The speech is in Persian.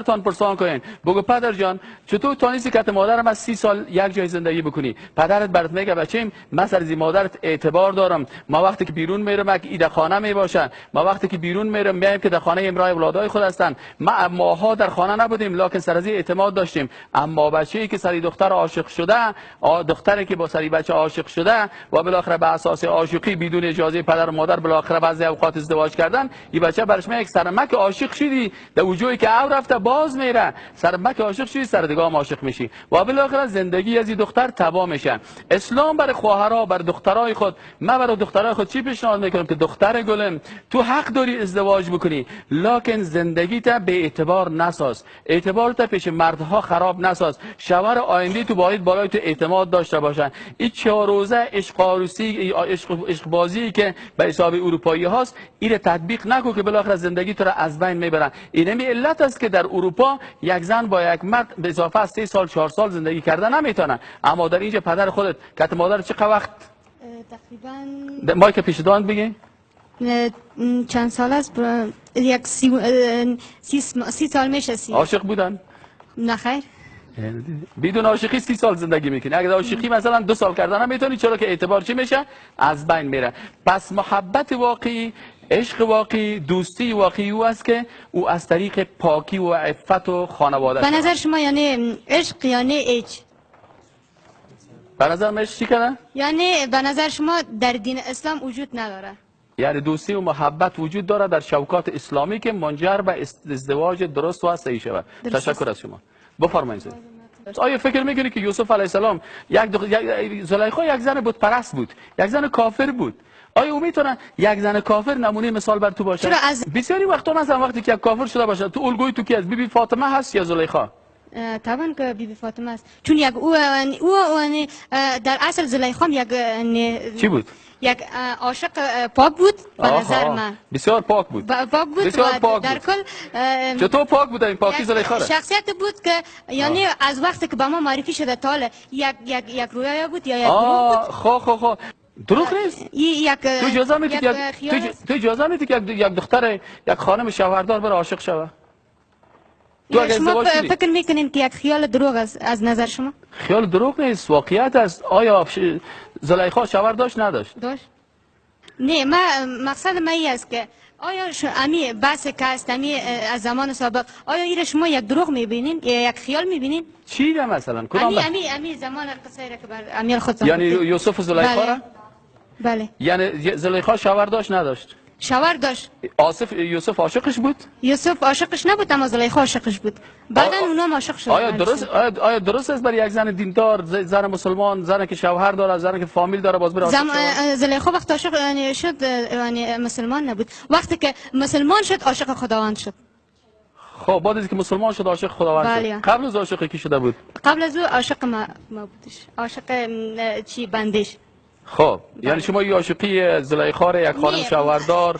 تان پرسان کنین بگو پدر جان چطور تانیسی که مادرم از 30 سال یک جای زندگی بکنی؟ پدرت برات میگه بچه‌م من سر مادرت اعتبار دارم، ما وقتی که بیرون میرم که ایده خانه میباشن، ما وقتی که بیرون میرم میایم که در خانه امرای اولادای خود هستن، ما ماها در خانه نبودیم لکن سر از اعتماد داشتیم. اما بچه‌ای که سری دختر عاشق شده، دختری که با سری بچه عاشق شده و بالاخره به اساس عاشقی بدون اجازه پدر و مادر بالاخره بعضی اوقات ازدواج کردن، این بچه برش میگه سر مک عاشق شدی در وجوهی که او رفته باز میره، سر مک عاشق شدی سر دیگه عاشق میشی و بالاخره زندگی از این دختر تباه میشه. اسلام برای خواهرها بر دخترای خود، من برای دخترای خود چی پیشنهاد میکنم که دختر گلم تو حق داری ازدواج بکنی لکن زندگیت به اعتبار نساز، اعتبارت پیش مردها خراب نساز، شوهر آینده تو باید بالای تو اعتماد داشته باشن. این 4 روزه عشق عروسی عشق بازی که به حساب اروپایی هاست این تطبیق نکن که بالاخره زندگی تو را از بین میبرن. اینمی علت است که در اروپا یک زن با یک مرد به اضافه از 3 سال 4 سال زندگی کردن نمیتونه، اما در اینجا پدر خودت که مادر چه وقت تقریبا ما که پیش دان بگی چند سال است؟ یک 30 سال میشه. عاشق بودن؟ نه خیر، بدون عاشقی 30 سال زندگی میکنی. اگر عاشقی مثلا 2 سال کردن نمیتونی، چرا که اعتبار چی میشه؟ از بین میره. پس محبت واقعی، عشق واقعی، دوستی واقعی او است که او از طریق پاکی و عفت و خانواده به نظر شما یعنی عشق یعنی ایچ؟ به نظر من چی کنه؟ یعنی به نظر شما در دین اسلام وجود نداره؟ یعنی دوستی و محبت وجود داره در شوکات اسلامی که منجر به ازدواج درست و صحیح شود. تشکر از شما. بفرمایید. آیا فکر میکنی که یوسف علیه السلام زلیخا یک زن بت پرست بود، یک زن کافر بود؟ آیا او میتونه یک زن کافر نمونه مثال بر تو باشه؟ بسیاری وقتا مثلا وقتی که یک کافر شده باشه تو الگوی تو کی است؟ بیبی فاطمه هست یا زلیخا؟ طبعا که بیبی فاطمه است، چون یک او در اصل زلیخا یک چی بود؟ یک عاشق پاک بود به نظر من. بسیار پاک بود. پاک بود بسیار پاک در بود. کل چطور پاک بود این پاکی زلیخا؟ شخصیت بود که یعنی از وقتی که به ما معرفی شده تا حالا یک رویا بود یا یک دروغ بود. خو دروغ نیست. تو اجازه میدی که یک دختر یک خانم شوهردار بر عاشق شوه؟ شما فکر میکنین که یک خیال دروغ است از نظر شما؟ خیال دروغ نیست، واقعیت است. آیا زلیخا شوهر داشت نداشت؟ داشت. نه، مقصد من این است که آیا امی بحث که است امی از زمان سابق، آیا این شما یک دروغ میبینین یا یک خیال میبینین؟ چی ده مثلا؟ امی زمان قصه که بر امیر خود یعنی یوسف و زلیخا را؟ بله. یعنی زلیخا شوهر داشت نداشت؟ شوهر داشت. یوسف عاشقش بود؟ یوسف عاشقش نبود اما زلیخا عاشقش بود. بعدا اونا عاشق شدن. آیا درست است برای یک زن دیندار، زن مسلمان، زن که شوهر داره، زن که فامیل داره باز بره عاشق شد؟ زلیخا وقت عاشق شد یعنی مسلمان نبود، وقتی که مسلمان شد عاشق خداوند شد. خب بعد از که مسلمان شد عاشق خداوند شد. قبل از عاشق کی شده بود؟ قبل از او عاشق ما بودش، عاشق چی بندش. خب یعنی شما عاشقی زلیخا یک خانم شوهردار